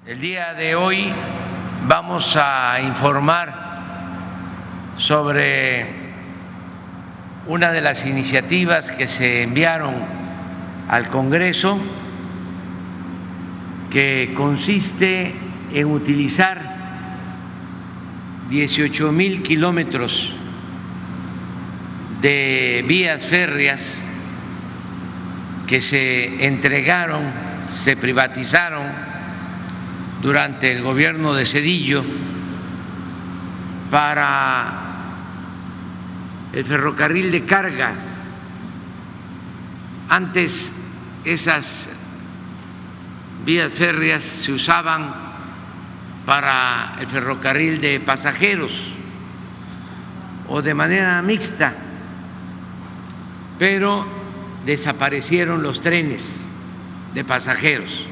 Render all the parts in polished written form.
El día de hoy vamos a informar sobre una de las iniciativas que se enviaron al Congreso, que consiste en utilizar 18,000 kilómetros de vías férreas que se entregaron, se privatizaron durante el gobierno de Zedillo para el ferrocarril de carga. Antes esas vías férreas se usaban para el ferrocarril de pasajeros o de manera mixta, pero desaparecieron los trenes de pasajeros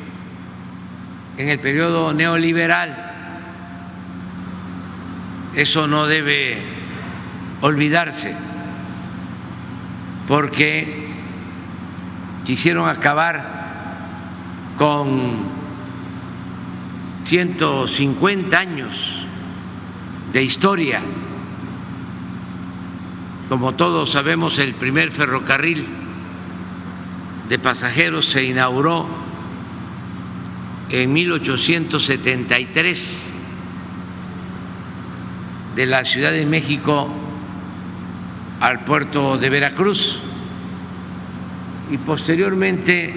en el periodo neoliberal. Eso no debe olvidarse, porque quisieron acabar con 150 años de historia. Como todos sabemos, el primer ferrocarril de pasajeros se inauguró en 1873 de la Ciudad de México al puerto de Veracruz, y posteriormente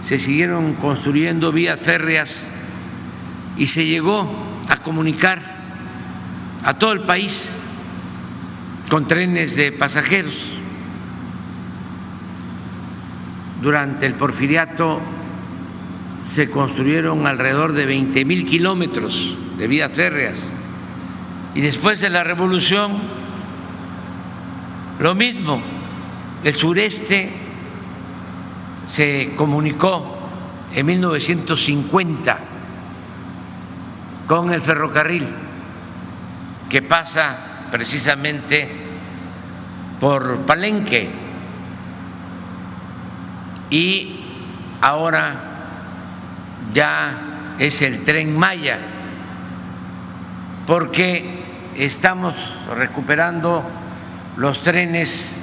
se siguieron construyendo vías férreas y se llegó a comunicar a todo el país con trenes de pasajeros. Durante el Porfiriato se construyeron alrededor de 20,000 kilómetros de vías férreas, y después de la Revolución lo mismo. El sureste se comunicó en 1950 con el ferrocarril que pasa precisamente por Palenque, y ahora ya es el Tren Maya, porque estamos recuperando los trenes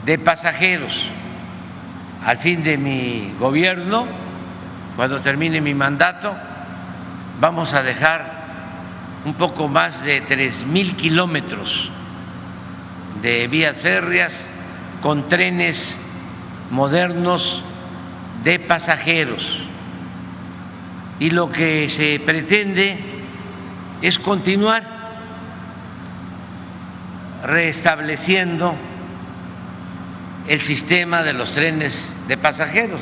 de pasajeros. Al fin de mi gobierno, cuando termine mi mandato, vamos a dejar un poco más de 3,000 kilómetros de vías férreas con trenes modernos de pasajeros. Y lo que se pretende es continuar restableciendo el sistema de los trenes de pasajeros.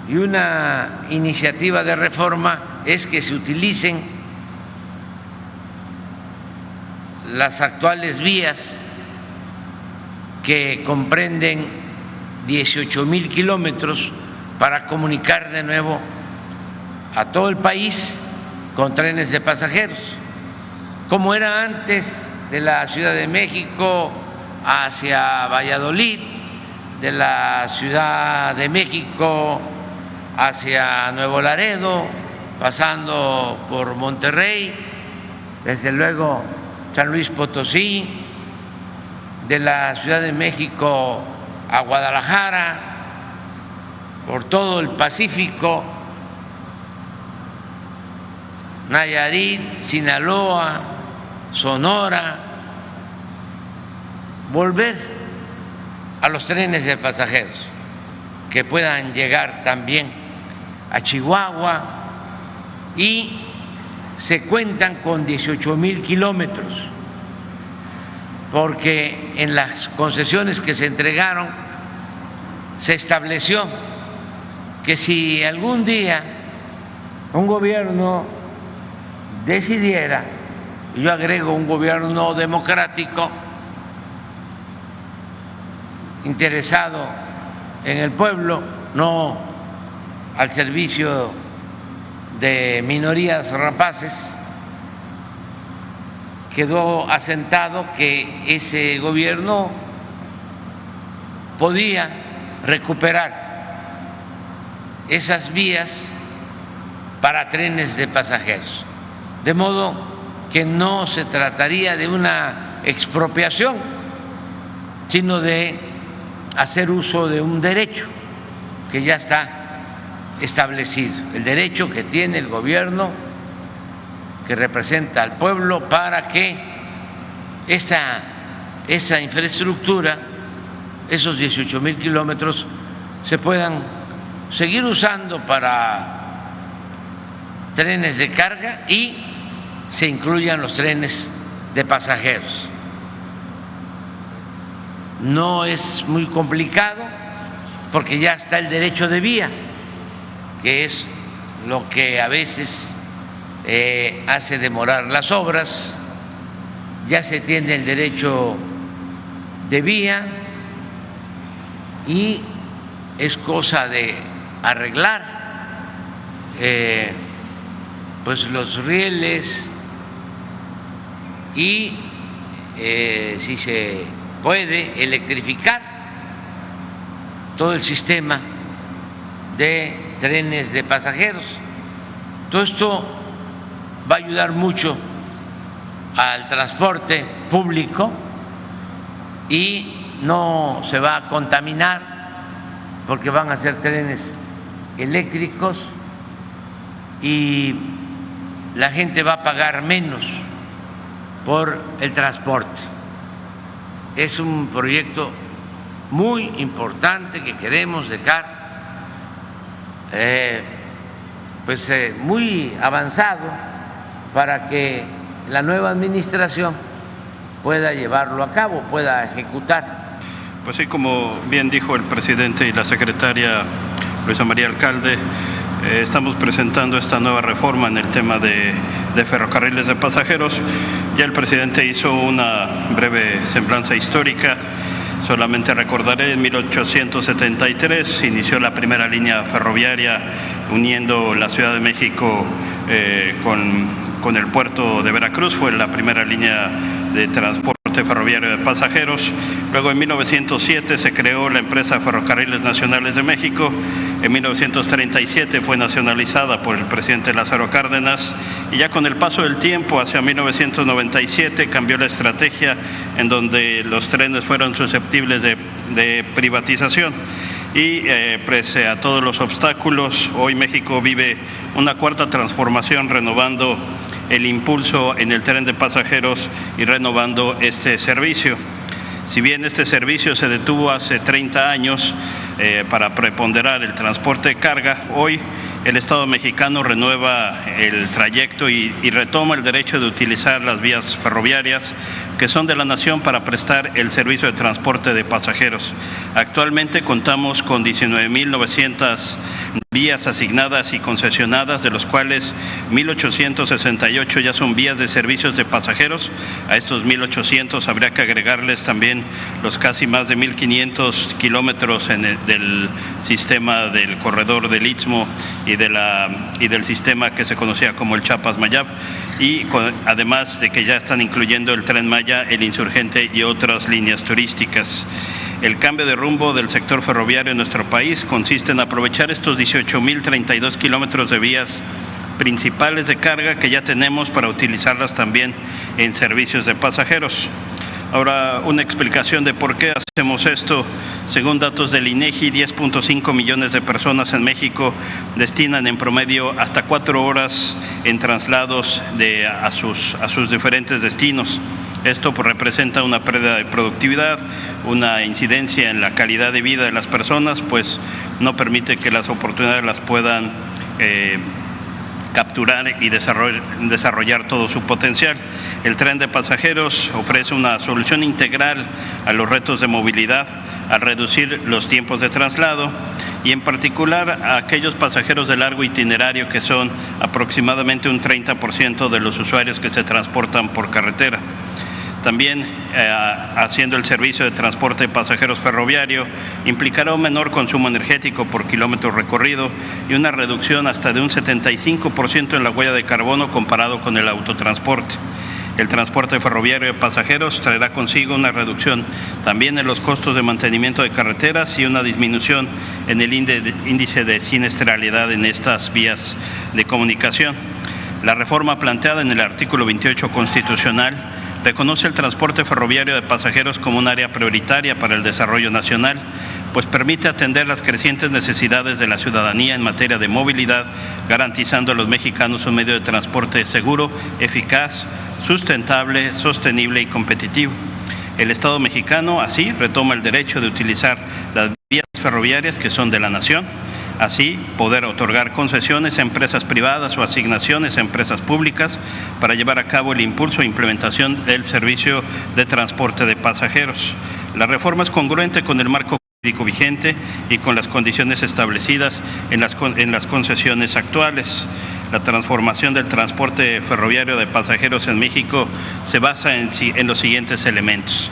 Y una iniciativa de reforma es que se utilicen las actuales vías, que comprenden 18,000 kilómetros, para comunicar de nuevo a todo el país con trenes de pasajeros, como era antes, de la Ciudad de México hacia Valladolid, de la Ciudad de México hacia Nuevo Laredo, pasando por Monterrey, desde luego San Luis Potosí, de la Ciudad de México a Guadalajara, por todo el Pacífico, Nayarit, Sinaloa, Sonora, volver a los trenes de pasajeros que puedan llegar también a Chihuahua, y se cuentan con 18,000 kilómetros, porque en las concesiones que se entregaron se estableció que si algún día un gobierno decidiera, y yo agrego un gobierno democrático interesado en el pueblo, no al servicio de minorías rapaces, quedó asentado que ese gobierno podía recuperar esas vías para trenes de pasajeros, de modo que no se trataría de una expropiación, sino de hacer uso de un derecho que ya está establecido, el derecho que tiene el gobierno que representa al pueblo para que esa infraestructura, esos 18,000 kilómetros, se puedan seguir usando para trenes de carga y se incluyan los trenes de pasajeros. No es muy complicado porque ya está el derecho de vía, que es lo que a veces hace demorar las obras. Ya se tiene el derecho de vía y es cosa de arreglar pues los rieles y si se puede electrificar todo el sistema de trenes de pasajeros. Todo esto va a ayudar mucho al transporte público y no se va a contaminar porque van a ser trenes eléctricos y la gente va a pagar menos por el transporte. Es un proyecto muy importante que queremos dejar muy avanzado para que la nueva administración pueda llevarlo a cabo, pueda ejecutar. Pues sí, como bien dijo el presidente y la secretaria Luisa María Alcalde, estamos presentando esta nueva reforma en el tema de ferrocarriles de pasajeros. Ya el presidente hizo una breve semblanza histórica. Solamente recordaré, en 1873 inició la primera línea ferroviaria uniendo la Ciudad de México con el puerto de Veracruz. Fue la primera línea de transporte ferroviario de pasajeros. Luego, en 1907 se creó la empresa Ferrocarriles Nacionales de México. En 1937 fue nacionalizada por el presidente Lázaro Cárdenas y ya con el paso del tiempo, hacia 1997, cambió la estrategia en donde los trenes fueron susceptibles de privatización. Y pese a todos los obstáculos, hoy México vive una cuarta transformación, renovando el impulso en el tren de pasajeros y renovando este servicio. Si bien este servicio se detuvo hace 30 años para preponderar el transporte de carga, hoy el Estado mexicano renueva el trayecto y retoma el derecho de utilizar las vías ferroviarias que son de la nación para prestar el servicio de transporte de pasajeros. Actualmente contamos con 19,900 vías asignadas y concesionadas, de los cuales 1,868 ya son vías de servicios de pasajeros. A estos 1,800 habría que agregarles también los casi más de 1,500 kilómetros del sistema del corredor del Istmo y del sistema que se conocía como el Chiapas-Mayab, y además de que ya están incluyendo el Tren Maya, el Insurgente y otras líneas turísticas. El cambio de rumbo del sector ferroviario en nuestro país consiste en aprovechar estos 18,032 kilómetros de vías principales de carga que ya tenemos para utilizarlas también en servicios de pasajeros. Ahora, una explicación de por qué hacemos esto. Según datos del INEGI, 10.5 millones de personas en México destinan en promedio hasta 4 horas en traslados a sus diferentes destinos. Esto pues representa una pérdida de productividad, una incidencia en la calidad de vida de las personas, pues no permite que las oportunidades las puedan capturar y desarrollar todo su potencial. El tren de pasajeros ofrece una solución integral a los retos de movilidad al reducir los tiempos de traslado y en particular a aquellos pasajeros de largo itinerario, que son aproximadamente un 30% de los usuarios que se transportan por carretera. También haciendo el servicio de transporte de pasajeros ferroviario implicará un menor consumo energético por kilómetro recorrido y una reducción hasta de un 75% en la huella de carbono comparado con el autotransporte. El transporte ferroviario de pasajeros traerá consigo una reducción también en los costos de mantenimiento de carreteras y una disminución en el índice de siniestralidad en estas vías de comunicación. La reforma planteada en el artículo 28 constitucional reconoce el transporte ferroviario de pasajeros como un área prioritaria para el desarrollo nacional, pues permite atender las crecientes necesidades de la ciudadanía en materia de movilidad, garantizando a los mexicanos un medio de transporte seguro, eficaz, sustentable, sostenible y competitivo. El Estado mexicano, así, retoma el derecho de utilizar las vías ferroviarias que son de la nación, así poder otorgar concesiones a empresas privadas o asignaciones a empresas públicas para llevar a cabo el impulso e implementación del servicio de transporte de pasajeros. La reforma es congruente con el marco jurídico vigente y con las condiciones establecidas en las concesiones actuales. La transformación del transporte ferroviario de pasajeros en México se basa en los siguientes elementos.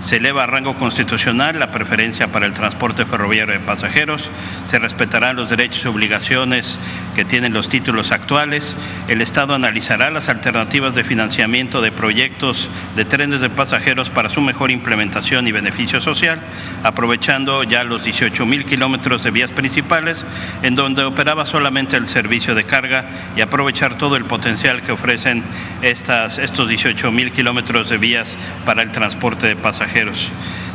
Se eleva a rango constitucional la preferencia para el transporte ferroviario de pasajeros, se respetarán los derechos y obligaciones que tienen los títulos actuales, el Estado analizará las alternativas de financiamiento de proyectos de trenes de pasajeros para su mejor implementación y beneficio social, aprovechando ya los 18,000 kilómetros de vías principales, en donde operaba solamente el servicio de carga, y aprovechar todo el potencial que ofrecen estos 18,000 kilómetros de vías para el transporte de pasajeros.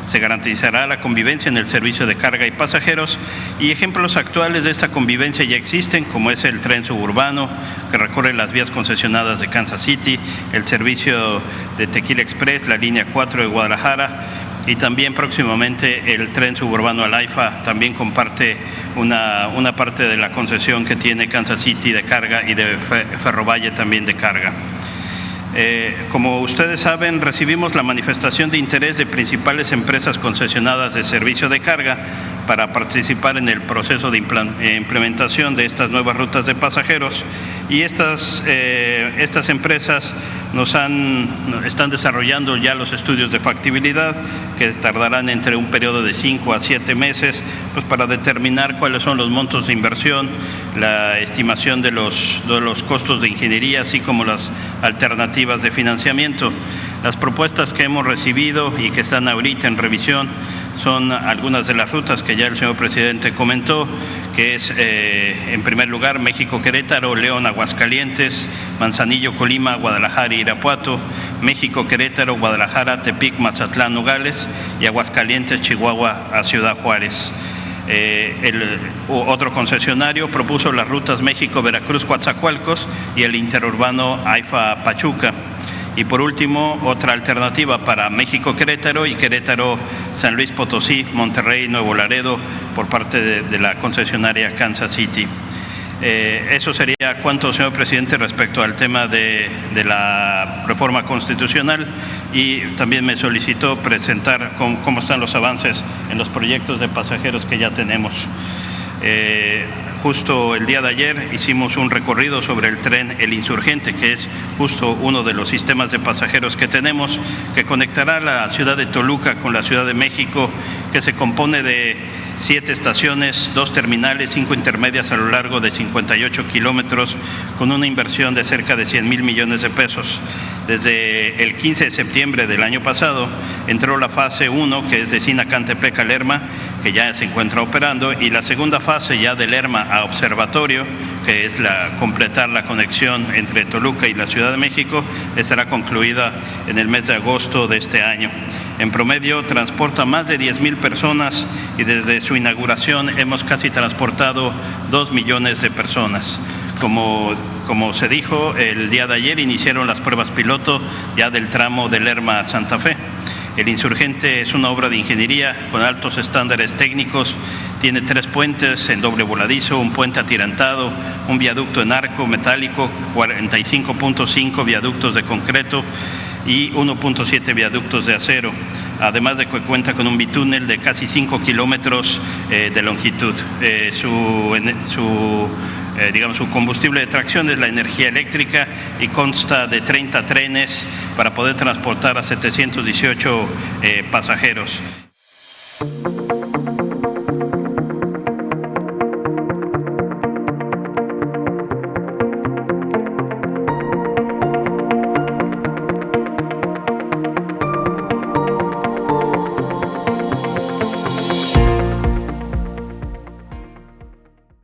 Se garantizará la convivencia en el servicio de carga y pasajeros, y ejemplos actuales de esta convivencia ya existen, como es el tren suburbano que recorre las vías concesionadas de Kansas City, el servicio de Tequila Express, la línea 4 de Guadalajara, y también próximamente el tren suburbano al AIFA también comparte una parte de la concesión que tiene Kansas City de carga y de Ferrovalle también de carga. Como ustedes saben, recibimos la manifestación de interés de principales empresas concesionadas de servicio de carga para participar en el proceso de implementación de estas nuevas rutas de pasajeros, y estas empresas están desarrollando ya los estudios de factibilidad, que tardarán entre un periodo de 5 a 7 meses, pues para determinar cuáles son los montos de inversión, la estimación de los costos de ingeniería, así como las alternativas de financiamiento. Las propuestas que hemos recibido y que están ahorita en revisión son algunas de las rutas que ya el señor presidente comentó, que es, en primer lugar, México-Querétaro, León-Aguascalientes, Manzanillo-Colima, Guadalajara-Irapuato, México-Querétaro, Guadalajara-Tepic-Mazatlán-Nogales y Aguascalientes-Chihuahua a Ciudad Juárez. Otro concesionario propuso las rutas México-Veracruz-Coatzacoalcos y el interurbano AIFA-Pachuca. Y por último, otra alternativa para México-Querétaro y Querétaro-San Luis Potosí, Monterrey-Nuevo Laredo por parte de la concesionaria Kansas City. Eso sería cuanto, señor presidente, respecto al tema de la reforma constitucional, y también me solicitó presentar cómo están los avances en los proyectos de pasajeros que ya tenemos. Justo el día de ayer hicimos un recorrido sobre el tren El Insurgente, que es justo uno de los sistemas de pasajeros que tenemos, que conectará la ciudad de Toluca con la Ciudad de México, que se compone de 7 estaciones, 2 terminales, 5 intermedias a lo largo de 58 kilómetros, con una inversión de cerca de 100,000 millones de pesos. Desde el 15 de septiembre del año pasado entró la fase 1, que es de Sinacantepec a Lerma, que ya se encuentra operando, y la segunda fase ya de Lerma a Observatorio, que es completar la conexión entre Toluca y la Ciudad de México, estará concluida en el mes de agosto de este año. En promedio transporta más de 10,000 personas, y desde su inauguración hemos casi transportado 2 millones de personas. Como se dijo, el día de ayer iniciaron las pruebas piloto ya del tramo de Lerma a Santa Fe. El Insurgente es una obra de ingeniería con altos estándares técnicos. Tiene 3 puentes en doble voladizo, un puente atirantado, un viaducto en arco metálico, 45.5 viaductos de concreto y 1.7 viaductos de acero, además de que cuenta con un bitúnel de casi 5 kilómetros de longitud. Su combustible de tracción es la energía eléctrica y consta de 30 trenes para poder transportar a 718 pasajeros.